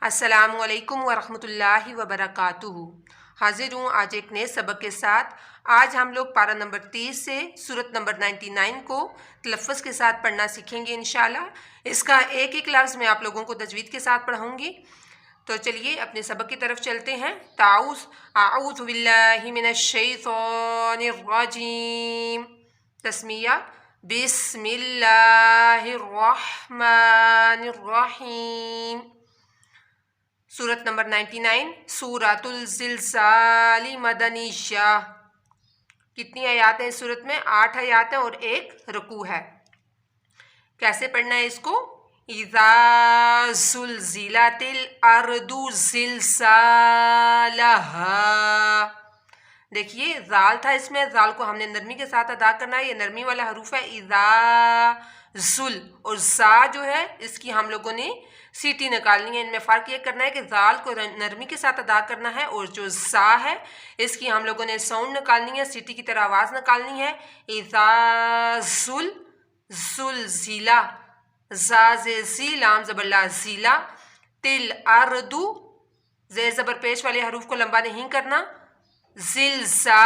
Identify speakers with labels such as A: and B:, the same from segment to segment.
A: अस्सलामुअलैकुम वरहमतुल्लाहि वबरकातुहू। हाजिर हूँ आज एक नए सबक के साथ। आज हम लोग पारा नंबर 30 से सूरत नंबर 99 को तलफ़्फ़ुज़ के साथ पढ़ना सीखेंगे इंशाल्लाह। इसका एक एक लफ्ज़ मैं आप लोगों को तजवीद के साथ पढ़ाऊँगी। तो चलिए अपने सबक की तरफ चलते हैं। ताऊज़ आऊज़ु बिल्लाहि मिनश्शैतानिर रजीम। तस्मिया बिस्मिल्लाहिर रहमानिर रहीम। सूरत नंबर 99 सूरतुल ज़िलज़ाल मदनिया। कितनी आयात है इस सूरत में? 8 आयात है और एक रुकू है। कैसे पढ़ना है इसको? इज़ा ज़ुलज़िलतिल अर्दु ज़िलज़ालहा। देखिए ज़ाल था, इसमें ज़ाल को हमने नरमी के साथ अदा करना है। ये नरमी वाला हरूफ है इज़ा ज़ुल, और ज़ा जो है इसकी हम लोगों ने सीटी निकालनी है। इनमें फ़र्क ये करना है कि ज़ाल को नरमी के साथ अदा करना है और जो ज़ा है इसकी हम लोगों ने साउंड निकालनी है, सीटी की तरह आवाज़ निकालनी है। इज़ा ज़ुल ज़ुलज़िला, ज़ा ज़े ज़ी लाम ज़बरला ज़ीला, तिल अर्दु ज़ेर ज़बर पेश वाले हरूफ को लंबा नहीं करना, ज़िलज़ालहा।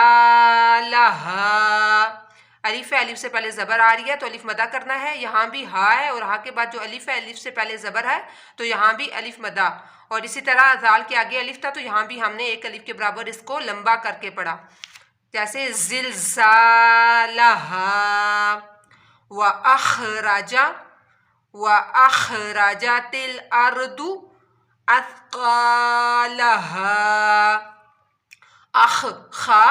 A: अलिफ है, अलिफ से पहले ज़बर आ रही है तो अलिफ मदा करना है। यहाँ भी हा है और हा के बाद जो अलिफ है, अलिफ से पहले ज़बर है तो यहाँ भी अलिफ मदा। और इसी तरह ज़ाल के आगे अलिफ था तो यहाँ भी हमने एक अलिफ के बराबर इसको लंबा करके पढ़ा, जैसे ज़िलज़ालहा। व अख़रजतिल अर्दु अथक़ालहा। अख खा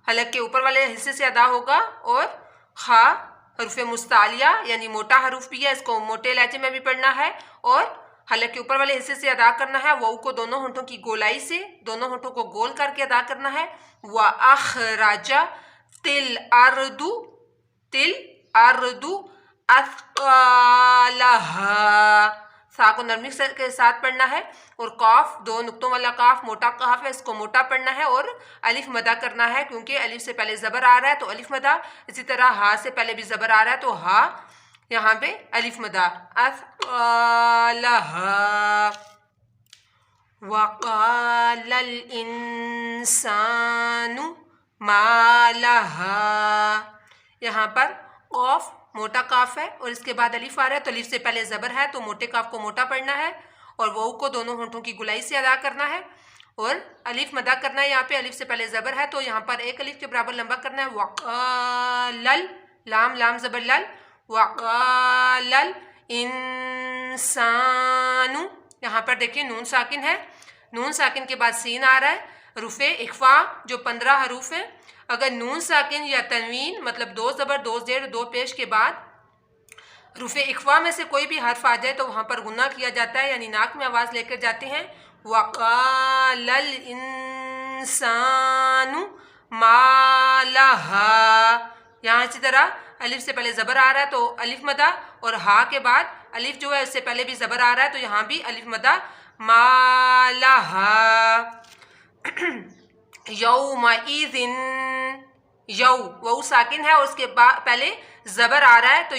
A: हलक के ऊपर वाले हिस्से से अदा होगा और खा हरूफ मुस्तालिया यानी मोटा हरूफ भी है, इसको मोटे लहजे में भी पढ़ना है और हलक के ऊपर वाले हिस्से से अदा करना है। वाऊ को दोनों होंठों की गोलाई से दोनों होंठों को गोल करके अदा करना है। व अख़रजा तिल अर्दु अथक़ालहा। सा को नरमी के साथ पढ़ना है और काफ दो नुक्तों वाला काफ मोटा काफ है, इसको मोटा पढ़ना है और अलिफ मदा करना है क्योंकि अलिफ से पहले ज़बर आ रहा है तो अलिफ मदा। इसी तरह हा से पहले भी ज़बर आ रहा है तो हा यहाँ पे अलिफ मदा। अथक़ालहा। वक़ालल इंसानु मा लहा। यहाँ पर काफ मोटा काफ है और इसके बाद अलिफ आ रहा है तो अलिफ से पहले ज़बर है तो मोटे काफ को मोटा पढ़ना है और वाऊ को दोनों होंठों की गुलाई से अदा करना है और अलिफ मदा करना है। यहाँ पे अलिफ से पहले ज़बर है तो यहाँ पर एक अलिफ के बराबर लंबा करना है। वक़ालल लाम लाम ज़बर लल, वक़ालल इंसानु। यहाँ पर देखिए नून साकिन है, नून साकिन के बाद सीन आ रहा है। रुफ़े इख्फा जो 15 हरूफ हैं, अगर नून साकिन या तनवीन मतलब दो ज़बर दो ज़ेर दो पेश के बाद रुफ़े इख्फा में से कोई भी हर्फ आ जाए तो वहाँ पर गुन्ना किया जाता है, यानी नाक में आवाज़ लेकर जाते हैं। वक़ालल इंसानु मा लहा। यहाँ इसी तरह अलिफ से पहले ज़बर आ रहा है तो अलिफ मदा और हा के बाद अलिफ जो है इससे पहले भी ज़बर आ रहा है तो यहाँ भी अलिफ मदा। मा लहा। यौमइज़िन, यौ वऊ साकिन है और उसके बाद पहले ज़बर आ रहा है तो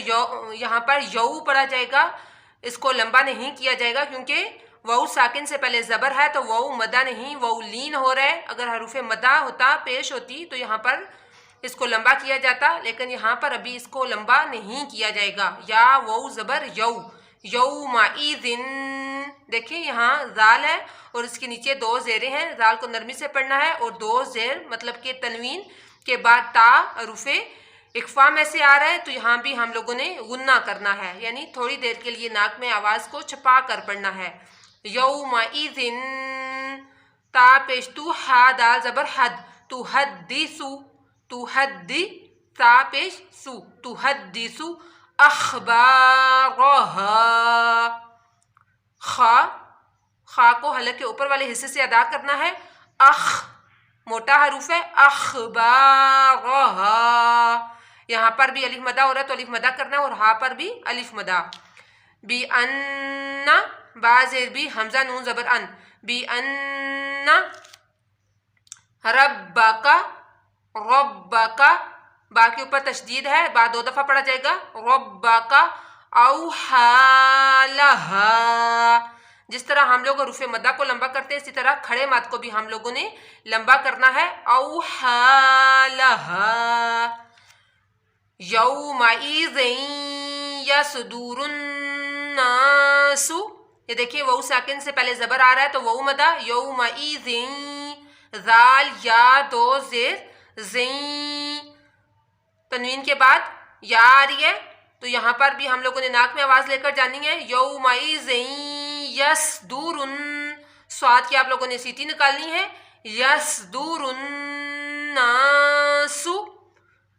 A: यहाँ पर यऊ पढ़ा जाएगा, इसको लंबा नहीं किया जाएगा क्योंकि वऊ साकिन से पहले ज़बर है तो वऊ मदा नहीं, वऊ लीन हो रहा है। अगर हरूफ मदा होता पेश होती तो यहाँ पर इसको लंबा किया जाता, लेकिन यहाँ पर अभी इसको लंबा नहीं किया जाएगा। या वऊ ज़बर यऊ, यौमइज़िन। देखिए यहाँ ज़ाल है और इसके नीचे दो ज़ेरें हैं, ज़ाल को नरमी से पढ़ना है और दो ज़ेर मतलब कि तनवीन के बाद ता रुफ़े इख्फा में से आ रहा है तो यहाँ भी हम लोगों ने गुन्ना करना है, यानी थोड़ी देर के लिए नाक में आवाज़ को छपा कर पढ़ना है। यौमइज़िन ता पेश तू हा दाल ज़बर हद, तुहद्दिसु, तुहद्दि ता पेश सु, तुहद्दिसु अख़बारहा। खा को हलक के ऊपर वाले हिस्से से अदा करना है। अख मोटा हरूफ है, अख़बारहा। यहाँ पर भी अलिफ मदा हो रहा है तो अलिफ मदा करना है और हा पर भी अलिफ मदा। बी अन्ना बाज़ेर भी हमजा नून ज़बर अन, बी अन्ना रब्बका, रब्बका बा के ऊपर तशदीद है, बा दो दफ़ा पढ़ा जाएगा। रब्बका औहा लहा। जिस तरह हम लोग हरूफ मद्दा को लंबा करते हैं इसी तरह खड़े मद को भी हम लोगों ने लंबा करना है। औहालहा यौमइज़िन यसदुरुन्नासु, ये देखिए वऊ साकिन से पहले ज़बर आ रहा है तो वऊ मदा, यौमइज़िन, ज़ाल या दो ज़ेर ज़ीं, तनवीन के बाद या आ रही है तो यहाँ पर भी हम लोगों ने नाक में आवाज़ लेकर जानी है। यौमइज़िन यसदुरुन, स्वाद की आप लोगों ने सीटी निकालनी है। यसदुरुन्नासु,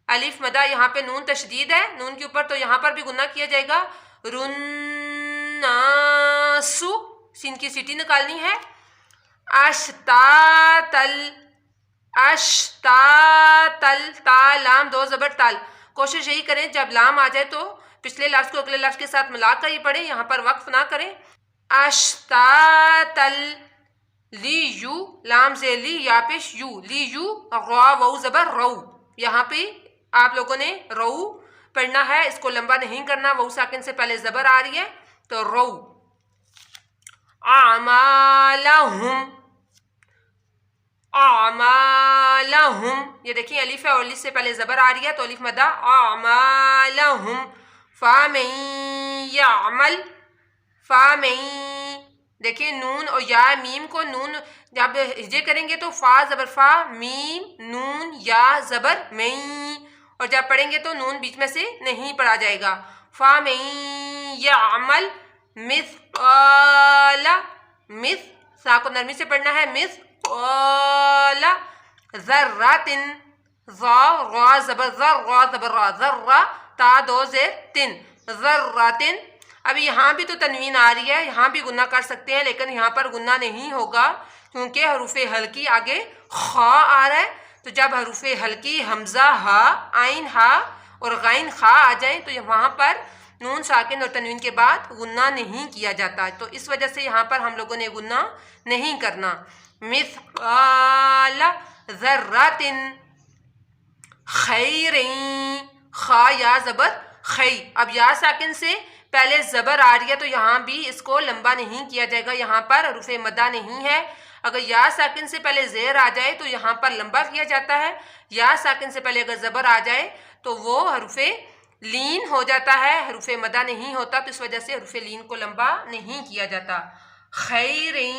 A: अलिफ मदा, यहाँ पे नून तशदीद है नून के ऊपर तो यहाँ पर भी गुन्ना किया जाएगा। रुन्नासु, सीन की सीटी निकालनी है। अश्तातल, अश्तातल, ताल लाम दो ज़बर ताल, कोशिश यही करें जब लाम आ जाए तो पिछले लफ्ज़ को अगले लफ्ज़ के साथ मिलाकर ही पढ़ें, यहाँ पर वक्फ ना करें। अश्तातल, ली यू, लाम से ली या पेश यू, ली यू, रा वऊ ज़बर रऊ, यहाँ पे आप लोगों ने रऊ पढ़ना है, इसको लंबा नहीं करना, वऊ साकिन से पहले ज़बर आ रही है तो रऊ। आमालहुम, आमालहुम, ये देखिए अलिफ है और अलिफ से पहले ज़बर आ रही है तो अलिफ मदा। आमालहुम फ़मन यामल, फ़मन, देखिए नून और या मीम को नून जब हिजे करेंगे तो फ़ा ज़बर फ़ा, मीम नून या ज़बर मई, और जब पढ़ेंगे तो नून बीच में से नहीं पढ़ा जाएगा। फ़मन यामल मिस्क़ाला, मिस सा को नरमी से पढ़ना है, मिस्क़ाला ज़र्रातिन, ज़ा रा ज़बर रा, ज़र्रा ता दो ज़ेर तिन, ज़र्रातिन। अभी यहाँ भी तो तनवीन आ रही है, यहाँ भी गुन्ना कर सकते हैं लेकिन यहाँ पर गुन्ना नहीं होगा क्योंकि हरूफ हल्की आगे खा आ रहा है। तो जब हरूफ हल्की हमज़ा हा, आइन हा और गाइन खा आ जाए तो वहाँ पर नून साकिन और तनवीन के बाद गुन्ना नहीं किया जाता, तो इस वजह से यहाँ पर हम लोगों ने गुन्ना नहीं करना। मिस्क़ाला ज़र्रातिन खैरिन, खा या ज़बर खई, अब या साकिन से पहले ज़बर आ रही है तो यहाँ भी इसको लंबा नहीं किया जाएगा, यहाँ पर हरूफ मदा नहीं है। अगर या साकिन से पहले ज़ेर आ जाए तो यहाँ पर लंबा किया जाता है, या साकिन से पहले अगर ज़बर आ जाए तो वो हरूफ लीन हो जाता है, हरूफ मदा नहीं होता, तो इस वजह से हरूफ लीन को लंबा नहीं किया जाता। खैरिन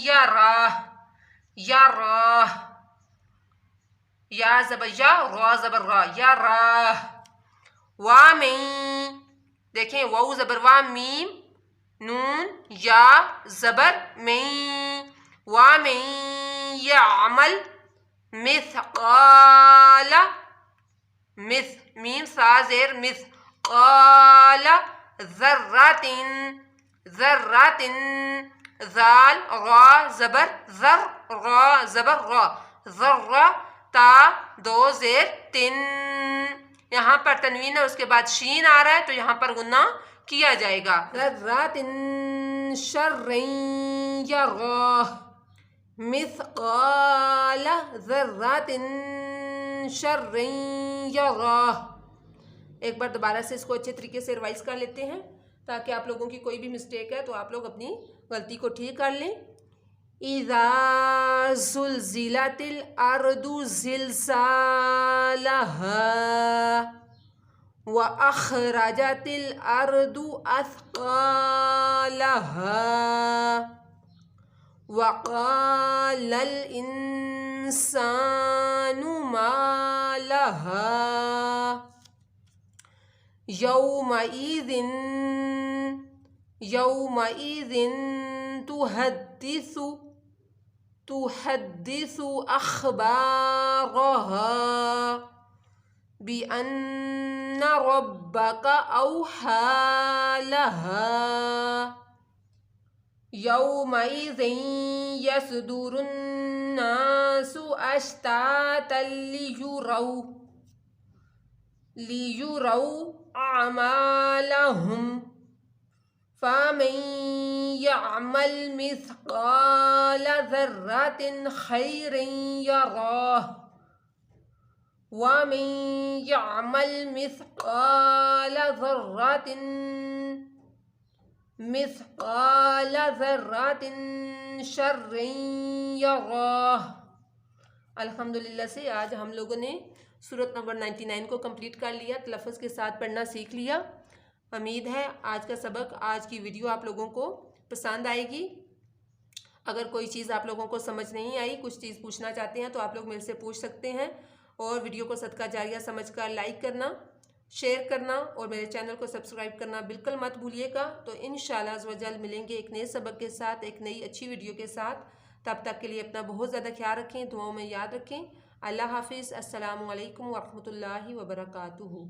A: या राह, या राह, या ज़बर या रा ज़बर रा, या राह। वामिन, देखें वाऊ ज़बर वा, मीम नून या ज़बर मई, वामिन यामल मिस्क़ाला, मिस मीम सा ज़ेर मिस, क़ाला ज़र्रातिन, ज़र्रातिन, ज़ाल रा ज़बर ज़र, रा ज़बर रा, ज़र्रा ता दो ज़ेर तिन, यहाँ पर तनवीन है उसके बाद शीन आ रहा है तो यहाँ पर गुन्ना किया जाएगा। ज़र्रातिन शर्रिन यराह, मिस्क़ाला ज़र्रातिन शर्रिन यराह। एक बार दोबारा से इसको अच्छे तरीके से रिवाइज कर लेते हैं ताकि आप लोगों की कोई भी मिस्टेक है तो आप लोग अपनी गलती को ठीक कर लें। इज़ा ज़ुलज़िलतिल अर्दु ज़िलज़ालहा व अख़रजतिल अर्दु अथक़ालहा व क़ालल इंसानु मा लहा यौमइज़िन तुहद्दिसु अख़बारहा बिअन्ना रब्बका औहा लहा यौमइज़िन यसदुरुन्नासु अश्तातन लियुरौ अमालहुम फ़मन यअमल मिस्क़ाल ज़र्रतिन खैरन यराह वमन यअमल मिस्क़ाल ज़र्रतिन मिस्काल ज़र्रातिन शर्रिन यराह। अल्हम्दुलिल्लाह से आज हम लोगों ने सूरत नंबर 99 को कंप्लीट कर लिया, तलफ़्फ़ुज़ के साथ पढ़ना सीख लिया। उम्मीद है आज का सबक, आज की वीडियो आप लोगों को पसंद आएगी। अगर कोई चीज़ आप लोगों को समझ नहीं आई, कुछ चीज़ पूछना चाहते हैं तो आप लोग मेरे से पूछ सकते हैं। और वीडियो को सदका जारिया समझकर लाइक करना, शेयर करना और मेरे चैनल को सब्सक्राइब करना बिल्कुल मत भूलिएगा। तो इंशाअल्लाह अज़्ज़ व जल मिलेंगे एक नए सबक के साथ, एक नई अच्छी वीडियो के साथ। तब तक के लिए अपना बहुत ज़्यादा ख्याल रखें, दुआओं में याद रखें। अल्लाह हाफिज़। अस्सलामु अलैकुम व रहमतुल्लाहि व बरकातुहू।